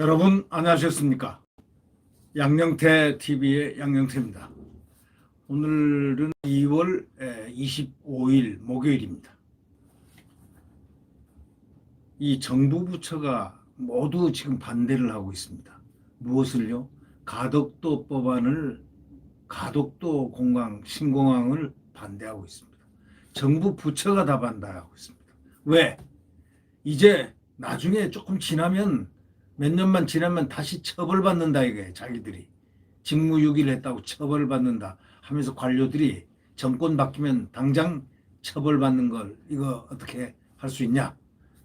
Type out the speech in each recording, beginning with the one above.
여러분 안녕하셨습니까? 양영태 TV의 양영태입니다. 오늘은 2월 25일 목요일입니다. 이 정부 부처가 모두 지금 반대를 하고 있습니다. 무엇을요? 가덕도 법안을, 가덕도 공항, 신공항을 반대하고 있습니다. 정부 부처가 다 반대하고 있습니다. 왜? 이제 나중에 조금 지나면, 몇 년만 지나면 다시 처벌받는다 이거예요. 자기들이 직무유기를 했다고 처벌받는다 하면서 관료들이 정권 바뀌면 당장 처벌받는 걸 이거 어떻게 할 수 있냐,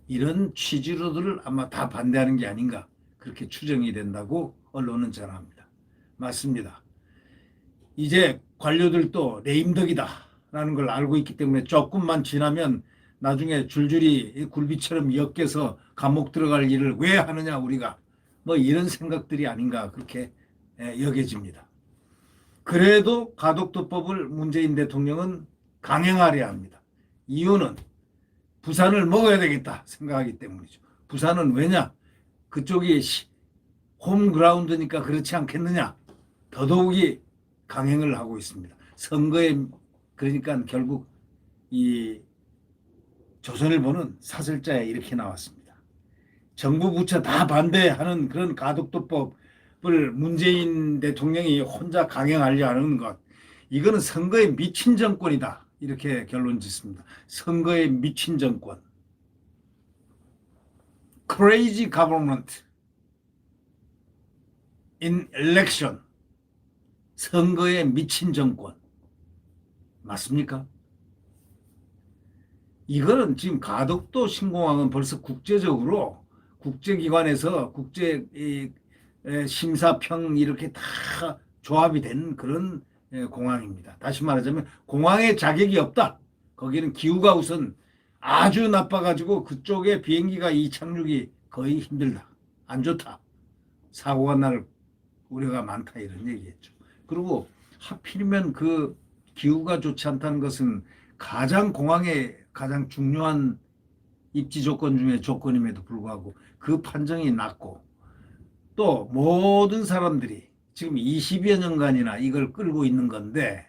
이런 취지로들 아마 다 반대하는 게 아닌가, 그렇게 추정이 된다고 언론은 전합니다. 맞습니다. 이제 관료들도 레임덕이다 라는 걸 알고 있기 때문에 조금만 지나면 나중에 줄줄이 굴비처럼 엮여서 감옥 들어갈 일을 왜 하느냐 우리가, 뭐 이런 생각들이 아닌가 그렇게 여겨집니다. 그래도 가덕도법을 문재인 대통령은 강행하려 합니다. 이유는 부산을 먹어야 되겠다 생각하기 때문이죠. 부산은 왜냐? 그쪽이 홈그라운드니까 그렇지 않겠느냐, 더더욱이 강행을 하고 있습니다. 선거에, 그러니까 결국 이 조선일보는 사설자에 이렇게 나왔습니다. 정부 부처 다 반대하는 그런 가덕도법을 문재인 대통령이 혼자 강행하려 하는 것, 이거는 선거에 미친 정권이다, 이렇게 결론 짓습니다. 선거에 미친 정권, Crazy Government in Election, 선거에 미친 정권 맞습니까? 이거는 지금 가덕도 신공항은 벌써 국제적으로 국제기관에서 국제 심사평 이렇게 다 조합이 된 그런 공항입니다. 다시 말하자면 공항에 자격이 없다. 거기는 기후가 우선 아주 나빠가지고 그쪽에 비행기가 이착륙이 거의 힘들다, 안 좋다, 사고가 날 우려가 많다, 이런 얘기했죠. 그리고 하필이면 그 기후가 좋지 않다는 것은 가장 공항에 가장 중요한 입지 조건 중에 조건임에도 불구하고 그 판정이 낮고, 또 모든 사람들이 지금 20여 년간이나 이걸 끌고 있는 건데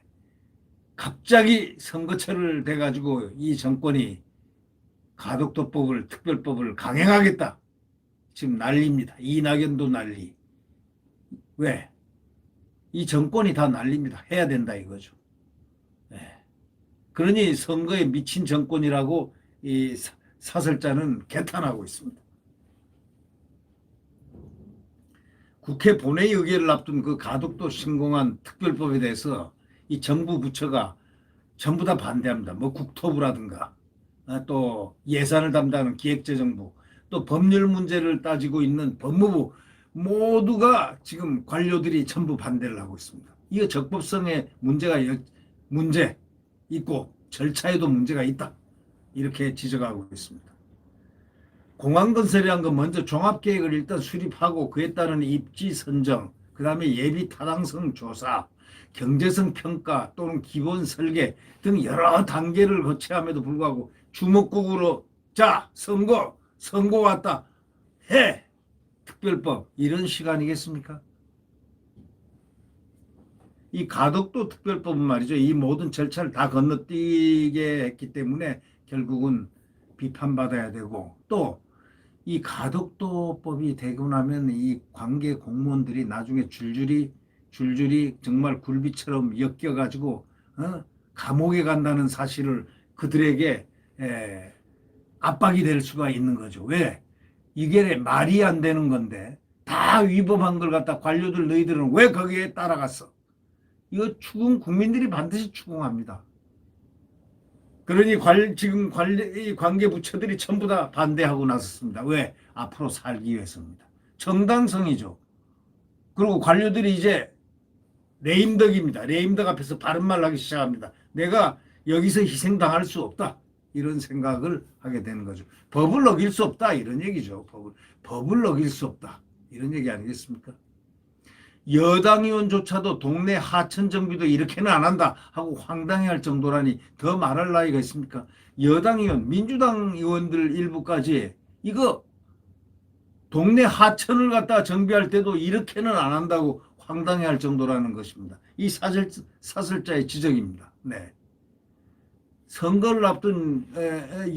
갑자기 선거철을 돼가지고 이 정권이 가덕도법을, 특별법을 강행하겠다, 지금 난리입니다. 이낙연도 난리. 왜? 이 정권이 다 난립니다. 해야 된다 이거죠. 그러니 선거에 미친 정권이라고 이 사설자는 개탄하고 있습니다. 국회 본회의 의결을 앞둔 그 가덕도 신공항 특별법에 대해서 이 정부 부처가 전부 다 반대합니다. 뭐 국토부라든가 또 예산을 담당하는 기획재정부, 또 법률 문제를 따지고 있는 법무부, 모두가 지금 관료들이 전부 반대를 하고 있습니다. 이거 적법성에 문제 있고 절차에도 문제가 있다, 이렇게 지적하고 있습니다. 공항 건설이란 건 먼저 종합계획을 일단 수립하고 그에 따른 입지 선정, 그 다음에 예비 타당성 조사, 경제성 평가 또는 기본 설계 등 여러 단계를 거쳐함에도 불구하고 주먹국으로 자 선거 왔다 해 특별법, 이런 시간이겠습니까? 이 가덕도 특별법은 말이죠, 이 모든 절차를 다 건너뛰게 했기 때문에 결국은 비판받아야 되고, 또 이 가덕도법이 되고 나면 이 관계 공무원들이 나중에 줄줄이 정말 굴비처럼 엮여가지고 감옥에 간다는 사실을 그들에게 압박이 될 수가 있는 거죠. 왜? 이게 말이 안 되는 건데 다 위법한 걸 갖다 관료들, 너희들은 왜 거기에 따라갔어? 이거 국민들이 반드시 추궁합니다. 그러니 지금 관계 부처들이 전부 다 반대하고 나섰습니다. 왜? 앞으로 살기 위해서입니다. 정당성이죠. 그리고 관료들이 이제 레임덕입니다. 레임덕 앞에서 바른 말 하기 시작합니다. 내가 여기서 희생당할 수 없다, 이런 생각을 하게 되는 거죠. 법을 어길 수 없다, 이런 얘기죠. 법을 어길 수 없다, 이런 얘기 아니겠습니까? 여당 의원조차도 동네 하천 정비도 이렇게는 안 한다 하고 황당해할 정도라니 더 말할 나위가 있습니까? 여당 의원, 민주당 의원들 일부까지 이거 동네 하천을 갖다 정비할 때도 이렇게는 안 한다고 황당해할 정도라는 것입니다. 이 사설자의 지적입니다. 네. 선거를 앞둔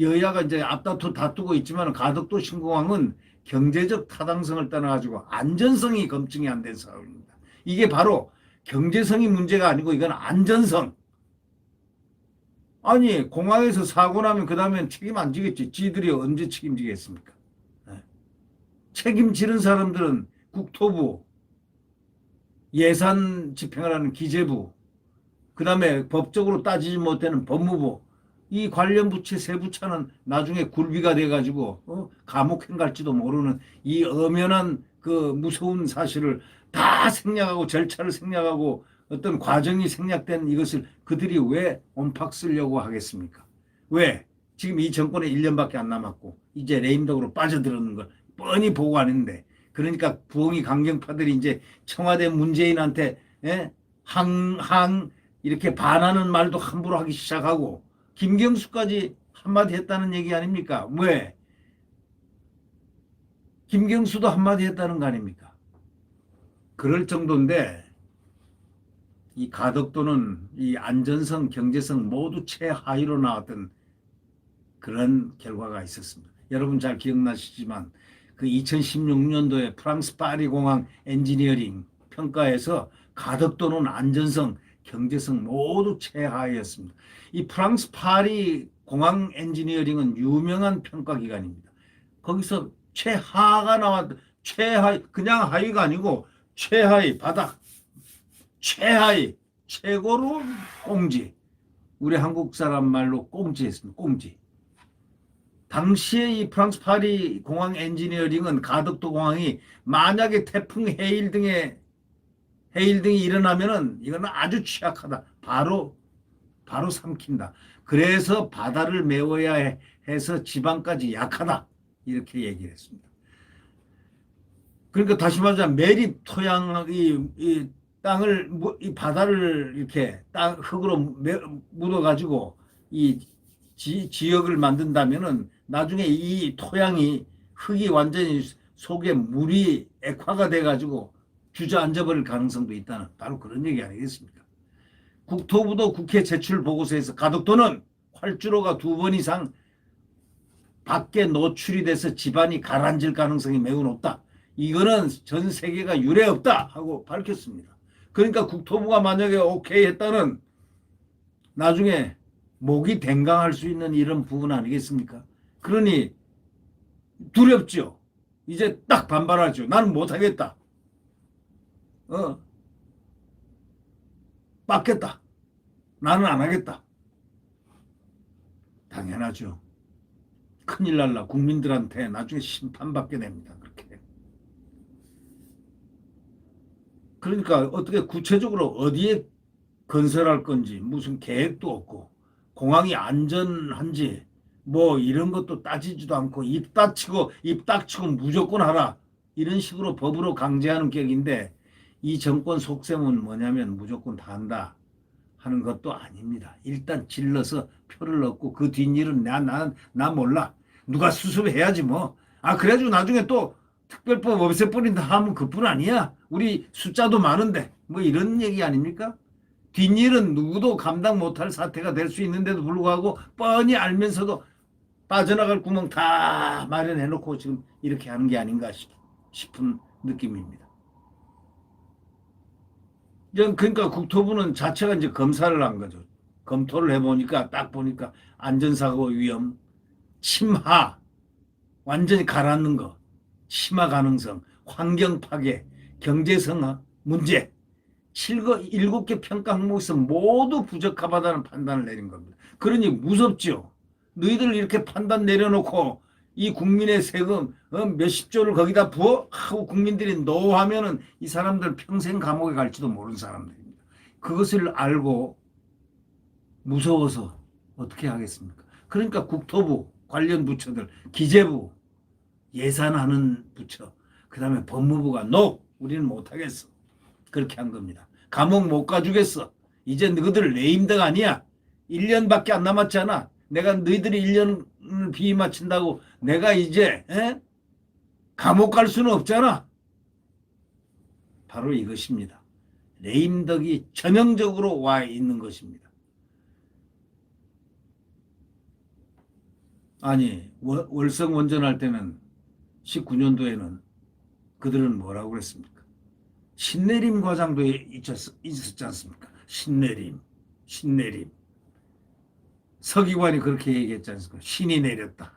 여야가 이제 앞다투 다투고 있지만 가덕도 신공항은 경제적 타당성을 떠나가지고 안전성이 검증이 안 된 사업입니다. 이게 바로 경제성이 문제가 아니고 이건 안전성. 아니 공항에서 사고 나면 그 다음엔 책임 안 지겠지. 지들이 언제 책임지겠습니까? 네. 책임지는 사람들은 국토부, 예산 집행을 하는 기재부, 그 다음에 법적으로 따지지 못하는 법무부, 이 관련 부처 세 부처는 나중에 굴비가 돼가지고 감옥행 갈지도 모르는 이 엄연한 그 무서운 사실을 다 생략하고 절차를 생략하고 어떤 과정이 생략된 이것을 그들이 왜 온팍 쓰려고 하겠습니까? 왜? 지금 이 정권에 1년밖에 안 남았고 이제 레임덕으로 빠져들었는 걸 뻔히 보고 하는데 그러니까 부엉이 강경파들이 이제 청와대 문재인한테 이렇게 반하는 말도 함부로 하기 시작하고 김경수까지 한마디 했다는 얘기 아닙니까? 왜? 김경수도 한마디 했다는 거 아닙니까? 그럴 정도인데 이 가덕도는 이 안전성, 경제성 모두 최하위로 나왔던 그런 결과가 있었습니다. 여러분 잘 기억나시지만 그 2016년도에 프랑스 파리 공항 엔지니어링 평가에서 가덕도는 안전성, 경제성 모두 최하위였습니다. 이 프랑스 파리 공항 엔지니어링은 유명한 평가 기관입니다. 거기서 최하가 나왔, 최하위, 그냥 하위가 아니고 최하위, 바닥, 최하위, 최고로 꽁지. 우리 한국 사람 말로 꽁지했습니다. 꽁지. 당시에 이 프랑스 파리 공항 엔지니어링은 가덕도 공항이 만약에 태풍 해일 등이 일어나면은 이거는 아주 취약하다. 바로 삼킨다. 그래서 바다를 메워야 해서 지방까지 약하다. 이렇게 얘기를 했습니다. 그러니까 다시 말하자면 매립 토양 이 땅을 이 바다를 이렇게 흙으로 묻어가지고 이 지역을 만든다면은 나중에 이 토양이 흙이 완전히 속에 물이 액화가 돼가지고 주저앉아버릴 가능성도 있다는 바로 그런 얘기 아니겠습니까? 국토부도 국회 제출 보고서에서 가덕도는 활주로가 2번 이상 밖에 노출이 돼서 집안이 가라앉을 가능성이 매우 높다. 이거는 전 세계가 유례 없다 하고 밝혔습니다. 그러니까 국토부가 만약에 오케이 했다는 나중에 목이 댕강할 수 있는 이런 부분 아니겠습니까? 그러니 두렵죠. 이제 딱 반발하죠. 나는 못하겠다. 빡겠다. 나는 안 하겠다. 당연하죠. 큰일 날라 국민들한테 나중에 심판받게 됩니다. 그렇게. 그러니까 어떻게 구체적으로 어디에 건설할 건지 무슨 계획도 없고 공항이 안전한지 뭐 이런 것도 따지지도 않고 입 닥치고 무조건 하라 이런 식으로 법으로 강제하는 격인데 이 정권 속셈은 뭐냐면 무조건 다 한다 하는 것도 아닙니다. 일단 질러서 표를 얻고 그 뒷일은 나 몰라. 누가 수습해야지 뭐. 그래가지고 나중에 또 특별법 없애버린다 하면 그뿐 아니야. 우리 숫자도 많은데 뭐 이런 얘기 아닙니까? 뒷일은 누구도 감당 못할 사태가 될 수 있는데도 불구하고 뻔히 알면서도 빠져나갈 구멍 다 마련해놓고 지금 이렇게 하는 게 아닌가 싶은 느낌입니다. 그러니까 국토부는 자체가 이제 검사를 한 거죠. 검토를 해보니까 딱 보니까 안전사고 위험, 침하, 완전히 가라앉는 거, 심화 가능성, 환경 파괴, 경제성화 문제 7개 평가 항목에서 모두 부적합하다는 판단을 내린 겁니다. 그러니 무섭죠. 너희들 이렇게 판단 내려놓고 이 국민의 세금 몇십조를 거기다 부어? 하고 국민들이 노하면은 이 사람들 평생 감옥에 갈지도 모르는 사람들입니다. 그것을 알고 무서워서 어떻게 하겠습니까? 그러니까 국토부, 관련 부처들, 기재부, 예산하는 부처, 그 다음에 법무부가 우리는 못하겠어. 그렇게 한 겁니다. 감옥 못 가주겠어. 이제 너희들 레임덕 아니야. 1년밖에 안 남았잖아. 내가 너희들이 1년을 비위 맞춘다고 내가 이제 감옥 갈 수는 없잖아. 바로 이것입니다. 레임덕이 전형적으로 와 있는 것입니다. 아니, 월성 원전할 때는 19년도에는 그들은 뭐라고 그랬습니까? 신내림 과장도 있었지 않습니까? 신내림. 서기관이 그렇게 얘기했지 않습니까? 신이 내렸다.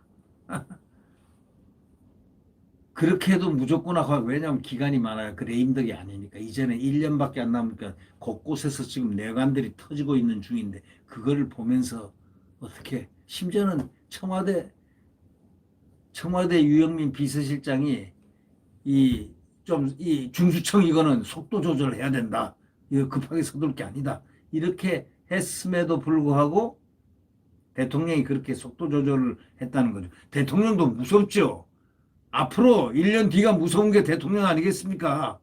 그렇게 해도 무조건 하고, 왜냐하면 기간이 많아요. 그 레임덕이 아니니까. 이제는 1년밖에 안 남으니까 곳곳에서 지금 내관들이 터지고 있는 중인데, 그거를 보면서 어떻게, 심지어는 청와대 유영민 비서실장이 이 중수청 이거는 속도 조절해야 된다. 이거 급하게 서둘 게 아니다. 이렇게 했음에도 불구하고 대통령이 그렇게 속도 조절을 했다는 거죠. 대통령도 무섭죠. 앞으로 1년 뒤가 무서운 게 대통령 아니겠습니까?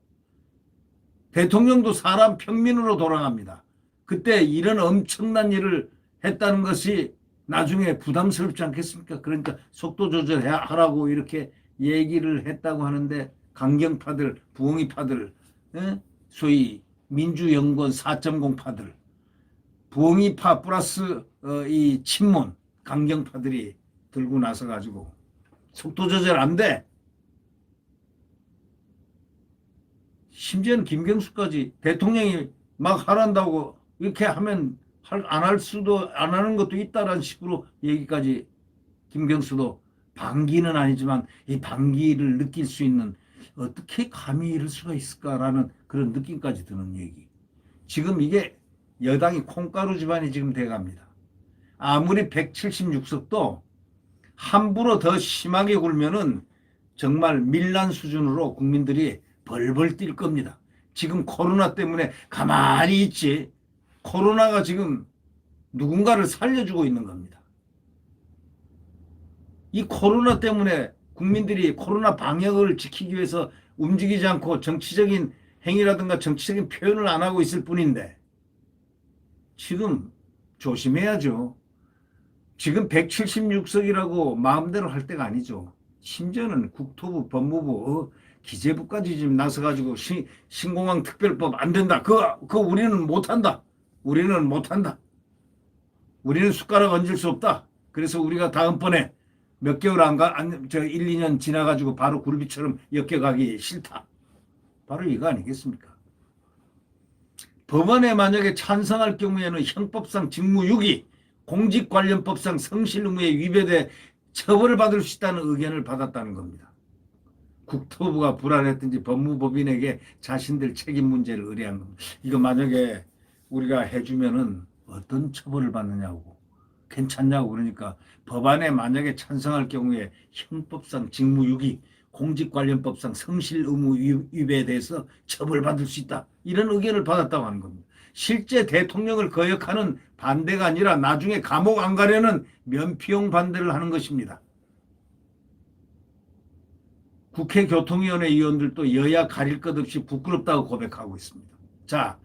대통령도 사람 평민으로 돌아갑니다. 그때 이런 엄청난 일을 했다는 것이 나중에 부담스럽지 않겠습니까? 그러니까 속도 조절하라고 이렇게 얘기를 했다고 하는데 강경파들, 부엉이파들, 소위 민주연구원 4.0파들, 부엉이파 플러스 이 친문 강경파들이 들고 나서 가지고 속도 조절 안 돼. 심지어는 김경수까지 대통령이 막 하란다고 이렇게 하면 안 할 수도 안 하는 것도 있다라는 식으로 얘기까지 김경수도 반기는 아니지만 이 반기를 느낄 수 있는 어떻게 감히 이럴 수가 있을까라는 그런 느낌까지 드는 얘기. 지금 이게 여당이 콩가루 집안이 지금 돼갑니다. 아무리 176석도 함부로 더 심하게 굴면은 정말 밀란 수준으로 국민들이 벌벌 뛸 겁니다. 지금 코로나 때문에 가만히 있지. 코로나가 지금 누군가를 살려주고 있는 겁니다. 이 코로나 때문에 국민들이 코로나 방역을 지키기 위해서 움직이지 않고 정치적인 행위라든가 정치적인 표현을 안 하고 있을 뿐인데 지금 조심해야죠. 지금 176석이라고 마음대로 할 때가 아니죠. 심지어는 국토부, 법무부, 기재부까지 지금 나서가지고 신공항 특별법 안 된다. 그거 우리는 못한다. 우리는 못한다. 우리는 숟가락 얹을 수 없다. 그래서 우리가 다음번에 몇 개월 저 1, 2년 지나가지고 바로 굴비처럼 엮여가기 싫다. 바로 이거 아니겠습니까? 법안에 만약에 찬성할 경우에는 형법상 직무유기, 공직관련법상 성실의무에 위배돼 처벌을 받을 수 있다는 의견을 받았다는 겁니다. 국토부가 불안했든지 법무법인에게 자신들 책임 문제를 의뢰한 겁니다. 이거 만약에 우리가 해주면은 어떤 처벌을 받느냐고, 괜찮냐고. 그러니까 법안에 만약에 찬성할 경우에 형법상 직무유기, 공직관련법상 성실의무 위배에 대해서 처벌받을 수 있다. 이런 의견을 받았다고 하는 겁니다. 실제 대통령을 거역하는 반대가 아니라 나중에 감옥 안 가려는 면피용 반대를 하는 것입니다. 국회 교통위원회 의원들도 여야 가릴 것 없이 부끄럽다고 고백하고 있습니다. 자,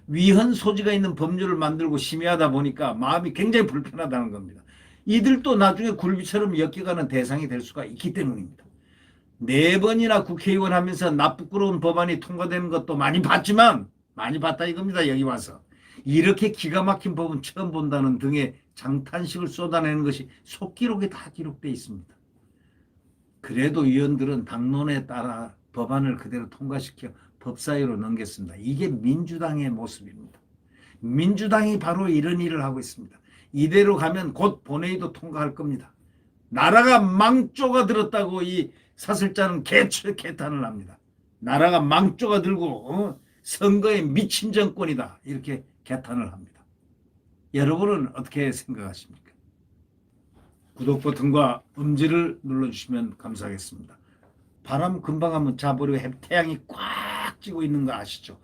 위헌 소지가 있는 법률을 만들고 심의하다 보니까 마음이 굉장히 불편하다는 겁니다. 이들도 나중에 굴비처럼 엮여가는 대상이 될 수가 있기 때문입니다. 4번이나 국회의원 하면서 나 부끄러운 법안이 통과되는 것도 많이 봤지만 많이 봤다 이겁니다. 여기 와서 이렇게 기가 막힌 법은 처음 본다는 등의 장탄식을 쏟아내는 것이 속기록에 다 기록되어 있습니다. 그래도 의원들은 당론에 따라 법안을 그대로 통과시켜 법사위로 넘겼습니다. 이게 민주당의 모습입니다. 민주당이 바로 이런 일을 하고 있습니다. 이대로 가면 곧 본회의도 통과할 겁니다. 나라가 망조가 들었다고 이 사슬자는 개탄을 합니다. 나라가 망조가 들고 선거에 미친 정권이다 이렇게 개탄을 합니다. 여러분은 어떻게 생각하십니까? 구독 버튼과 음지를 눌러주시면 감사하겠습니다. 바람 금방 한번 잡으려고 태양이 꽉 찌고 있는 거 아시죠?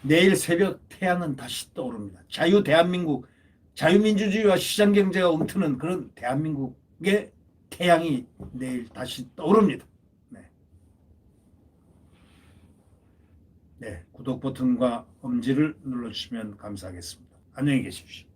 내일 새벽 태양은 다시 떠오릅니다. 대한민국, 자유민주주의와 시장경제가 움트는 그런 대한민국의 태양이 내일 다시 떠오릅니다. 네, 구독 버튼과 엄지를 눌러주시면 감사하겠습니다. 안녕히 계십시오.